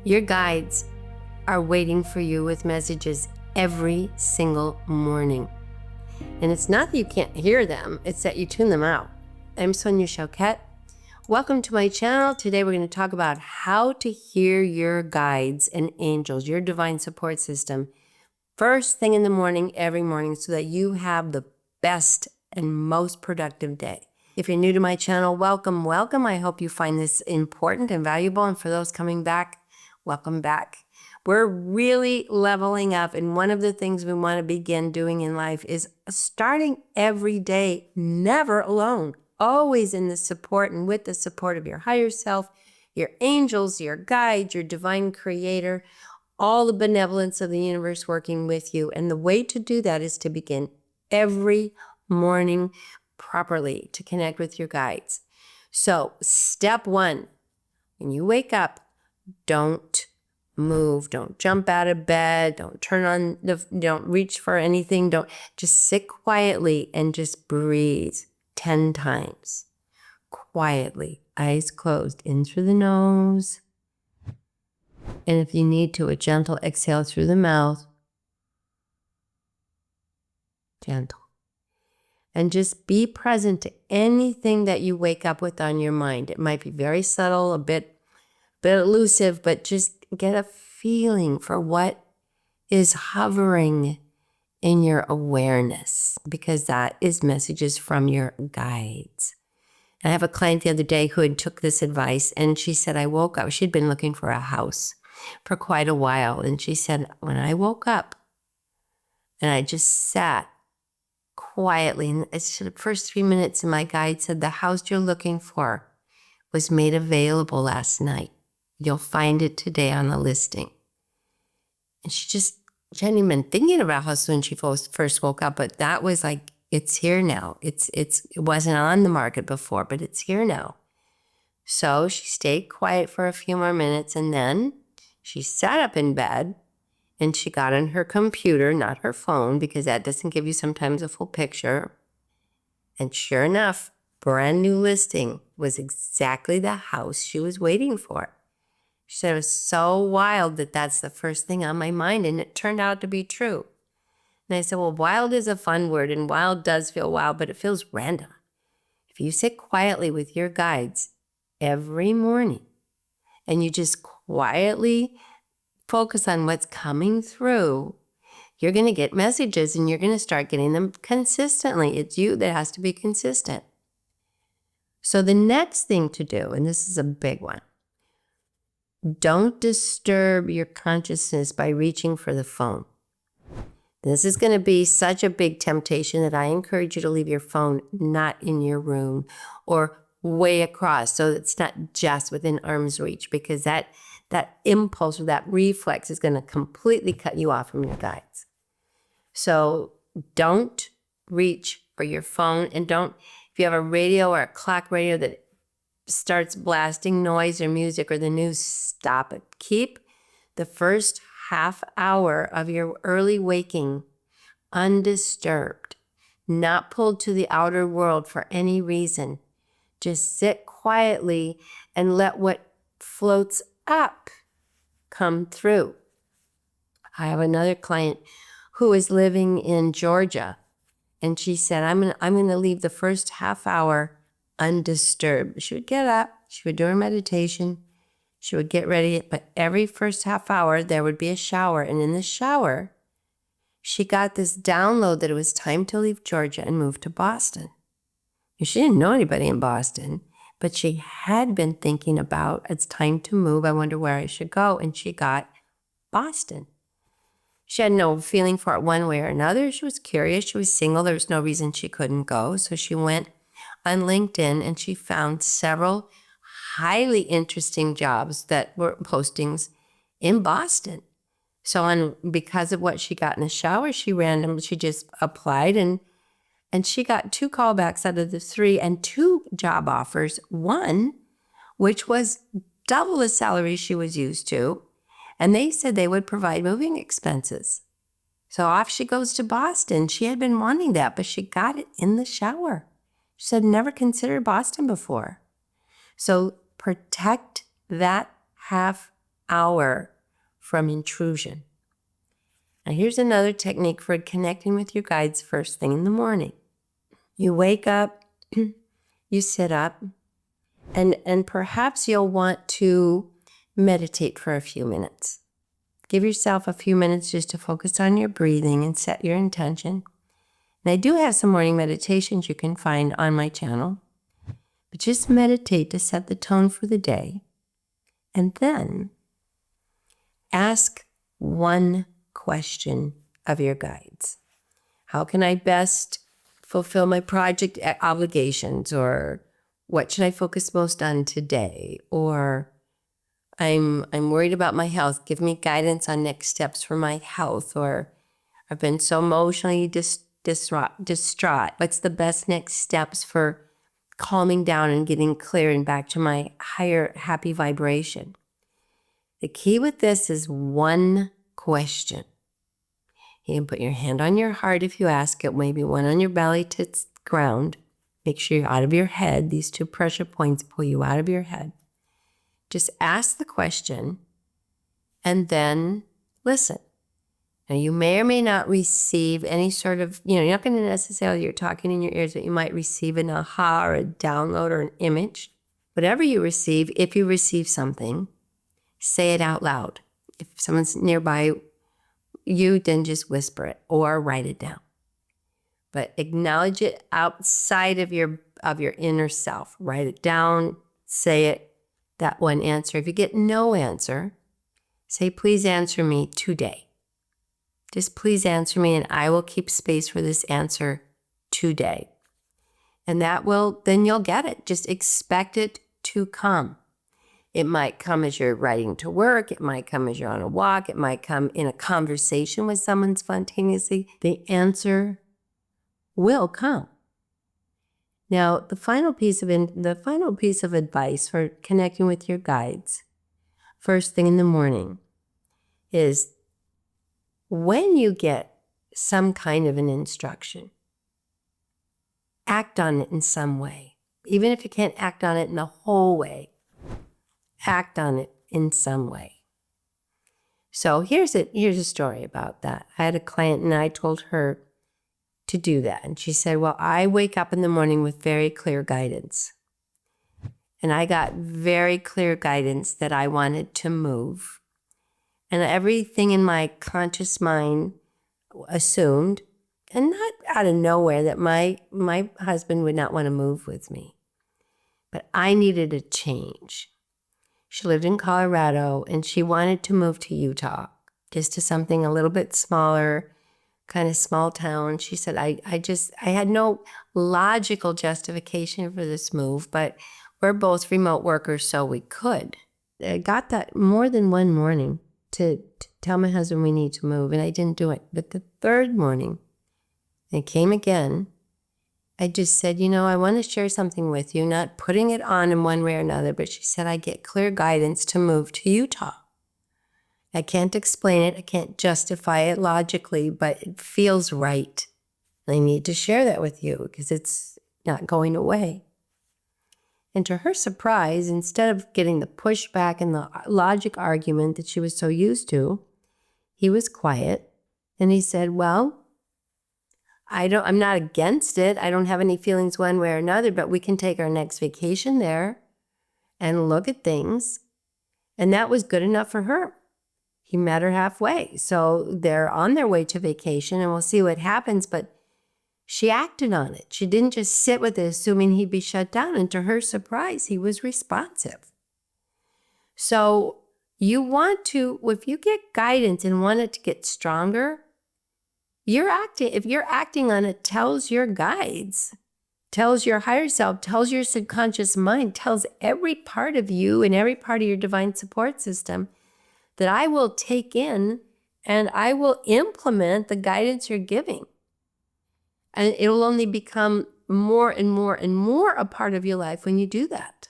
Your guides are waiting for you with messages every single morning. And it's not that you can't hear them, it's that you tune them out. I'm Sonia Choquette. Welcome to my channel. Today we're going to talk about how to hear your guides and angels, your divine support system, first thing in the morning, every morning, so that you have the best and most productive day. If you're new to my channel, welcome, welcome. I hope you find this important and valuable. And for those coming back, welcome back. We're really leveling up. And one of the things we want to begin doing in life is starting every day, never alone, always in the support and with the support of your higher self, your angels, your guides, your divine creator, all the benevolence of the universe working with you. And the way to do that is to begin every morning properly to connect with your guides. So step one, when you wake up, don't move, don't jump out of bed, don't reach for anything, just sit quietly and just breathe 10 times. Quietly, eyes closed, in through the nose. And if you need to, a gentle exhale through the mouth. Gentle. And just be present to anything that you wake up with on your mind. It might be very subtle, a bit elusive, but just get a feeling for what is hovering in your awareness, because that is messages from your guides. And I have a client the other day who had took this advice, and she said, I woke up. She'd been looking for a house for quite a while. And she said, when I woke up and I just sat quietly, and it's the first 3 minutes, and my guide said, the house you're looking for was made available last night. You'll find it today on the listing. And she hadn't even been thinking about house when she first woke up, but that was like, it's here now. It wasn't on the market before, but it's here now. So she stayed quiet for a few more minutes, and then she sat up in bed and she got on her computer, not her phone, because that doesn't give you sometimes a full picture. And sure enough, brand new listing was exactly the house she was waiting for. She said it was so wild that that's the first thing on my mind, and it turned out to be true. And I said, well, wild is a fun word, and wild does feel wild, but it feels random. If you sit quietly with your guides every morning and you just quietly focus on what's coming through, you're going to get messages, and you're going to start getting them consistently. It's you that has to be consistent. So the next thing to do, and this is a big one, don't disturb your consciousness by reaching for the phone. This is going to be such a big temptation that I encourage you to leave your phone not in your room or way across, so it's not just within arm's reach, because that impulse or that reflex is going to completely cut you off from your guides. So don't reach for your phone, and if you have a radio or a clock radio that starts blasting noise or music or the news, stop it. Keep the first half hour of your early waking undisturbed, not pulled to the outer world for any reason. Just sit quietly and let what floats up come through. I have another client who is living in Georgia, and she said, I'm going to leave the first half hour undisturbed. She would get up, she would do her meditation, she would get ready, but every first half hour there would be a shower, and in the shower she got this download that it was time to leave Georgia and move to Boston. She didn't know anybody in Boston, but she had been thinking about, it's time to move, I wonder where I should go, and she got Boston. She had no feeling for it one way or another. She was curious, she was single, there was no reason she couldn't go, so she went on LinkedIn and she found several highly interesting jobs that were postings in Boston. So because of what she got in the shower, she just applied, and she got 2 callbacks out of the 3 and 2 job offers. One, which was double the salary she was used to, and they said they would provide moving expenses. So off she goes to Boston. She had been wanting that, but she got it in the shower. She said, never considered Boston before. So protect that half hour from intrusion. Now, here's another technique for connecting with your guides first thing in the morning. You wake up, you sit up, and perhaps you'll want to meditate for a few minutes. Give yourself a few minutes just to focus on your breathing and set your intention. And I do have some morning meditations you can find on my channel. But just meditate to set the tone for the day. And then ask one question of your guides. How can I best fulfill my project obligations? Or what should I focus most on today? Or I'm worried about my health. Give me guidance on next steps for my health. Or I've been so emotionally distraught. What's the best next steps for calming down and getting clear and back to my higher happy vibration? The key with this is one question. You can put your hand on your heart if you ask it, maybe one on your belly to ground. Make sure you're out of your head. These two pressure points pull you out of your head. Just ask the question and then listen. Now, you may or may not receive any sort of, you're not going to necessarily, you're talking in your ears, but you might receive an aha or a download or an image. Whatever you receive, if you receive something, say it out loud. If someone's nearby you, then just whisper it or write it down. But acknowledge it outside of your inner self. Write it down, say it, that one answer. If you get no answer, say, please answer me today. Just please answer me and I will keep space for this answer today. And then you'll get it. Just expect it to come. It might come as you're riding to work. It might come as you're on a walk. It might come in a conversation with someone spontaneously. The answer will come. Now, the final piece of advice for connecting with your guides first thing in the morning is when you get some kind of an instruction, act on it in some way. Even if you can't act on it in the whole way, act on it in some way. So here's a story about that. I had a client and I told her to do that. And she said, well, I wake up in the morning with very clear guidance. And I got very clear guidance that I wanted to move. And everything in my conscious mind assumed, and not out of nowhere, that my husband would not want to move with me. But I needed a change. She lived in Colorado and she wanted to move to Utah, just to something a little bit smaller, kind of small town. She said, I had no logical justification for this move, but we're both remote workers, so we could. I got that more than one morning to tell my husband we need to move, and I didn't do it. But the third morning, it came again. I just said, I want to share something with you, not putting it on in one way or another, but she said, I get clear guidance to move to Utah. I can't explain it. I can't justify it logically, but it feels right. I need to share that with you because it's not going away. And to her surprise, instead of getting the pushback and the logic argument that she was so used to, he was quiet and he said, well, I'm not against it. I don't have any feelings one way or another, but we can take our next vacation there and look at things. And that was good enough for her. He met her halfway. So they're on their way to vacation and we'll see what happens. But she acted on it. She didn't just sit with it assuming he'd be shut down. And to her surprise, he was responsive. So you want to, if you get guidance and want it to get stronger, if you're acting on it, tells your guides, tells your higher self, tells your subconscious mind, tells every part of you and every part of your divine support system that I will take in and I will implement the guidance you're giving. And it will only become more and more and more a part of your life when you do that.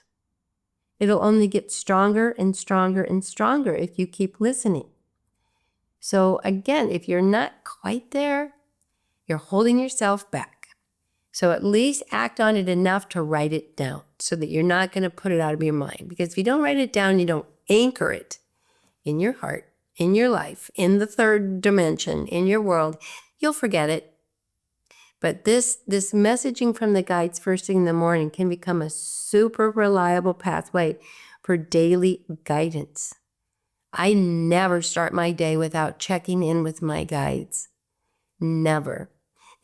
It'll only get stronger and stronger and stronger if you keep listening. So again, if you're not quite there, you're holding yourself back. So at least act on it enough to write it down so that you're not going to put it out of your mind. Because if you don't write it down, you don't anchor it. in your heart, in your life, in the third dimension, in your world, you'll forget it. But this messaging from the guides first thing in the morning can become a super reliable pathway for daily guidance. I never start my day without checking in with my guides. Never.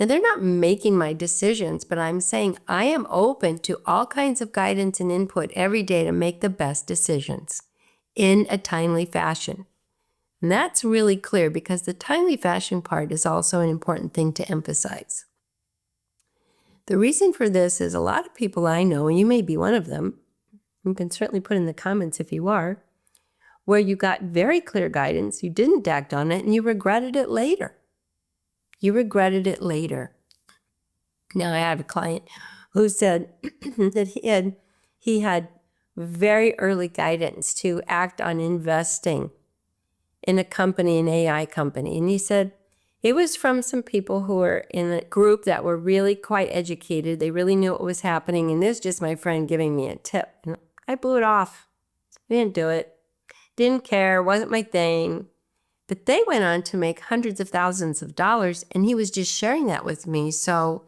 Now, they're not making my decisions, but I'm saying I am open to all kinds of guidance and input every day to make the best decisions in a timely fashion. And that's really clear because the timely fashion part is also an important thing to emphasize. The reason for this is a lot of people I know, and you may be one of them, you can certainly put in the comments if you are, where you got very clear guidance, you didn't act on it, and you regretted it later. You regretted it later. Now, I have a client who said that he had very early guidance to act on investing in a company, an AI company. And he said it was from some people who were in a group that were really quite educated. They really knew what was happening. And this is just my friend giving me a tip. And I blew it off. I didn't do it. Didn't care. Wasn't my thing. But they went on to make hundreds of thousands of dollars. And he was just sharing that with me. So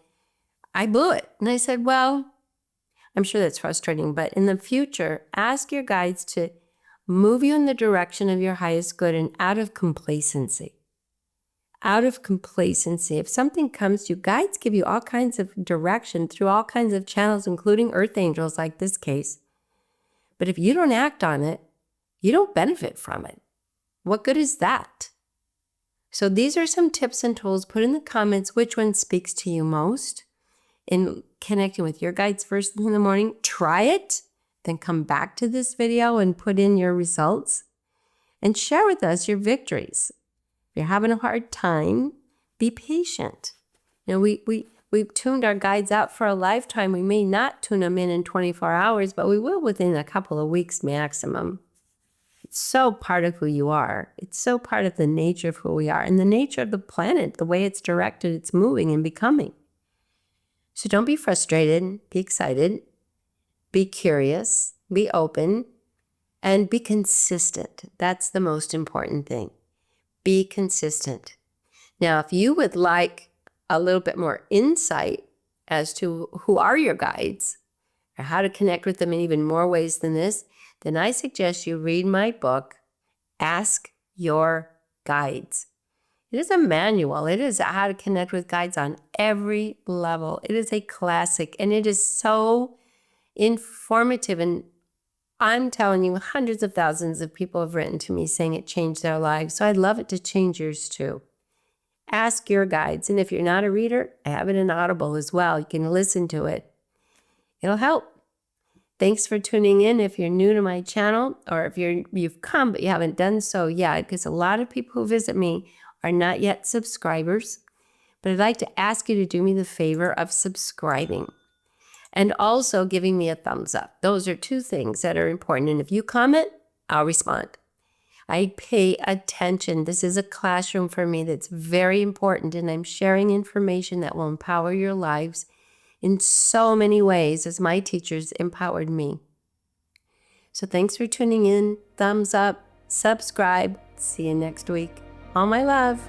I blew it. And I said, well, I'm sure that's frustrating. But in the future, ask your guides to move you in the direction of your highest good and out of complacency. Out of complacency. If something comes to you, guides give you all kinds of direction through all kinds of channels, including earth angels like this case. But if you don't act on it, you don't benefit from it. What good is that? So these are some tips and tools. Put in the comments which one speaks to you most in connecting with your guides first thing in the morning. Try it. Then come back to this video and put in your results and share with us your victories. If you're having a hard time, be patient. You know, we've tuned our guides out for a lifetime. We may not tune them in 24 hours, but we will within a couple of weeks maximum. It's so part of who you are. It's so part of the nature of who we are and the nature of the planet, the way it's directed, it's moving and becoming. So don't be frustrated, be excited. Be curious, be open, and be consistent. That's the most important thing. Be consistent. Now, if you would like a little bit more insight as to who are your guides or how to connect with them in even more ways than this, then I suggest you read my book, Ask Your Guides. It is a manual. It is how to connect with guides on every level. It is a classic, and it is so informative, and I'm telling you, hundreds of thousands of people have written to me saying it changed their lives, so I'd love it to change yours too. Ask your guides, and if you're not a reader, I have it in Audible as well. You can listen to it. It'll help. Thanks for tuning in. If you're new to my channel, or if you've come but you haven't done so yet, because a lot of people who visit me are not yet subscribers, but I'd like to ask you to do me the favor of subscribing. And also giving me a thumbs up. Those are two things that are important. And if you comment, I'll respond. I pay attention. This is a classroom for me that's very important. And I'm sharing information that will empower your lives in so many ways as my teachers empowered me. So thanks for tuning in. Thumbs up, subscribe. See you next week. All my love.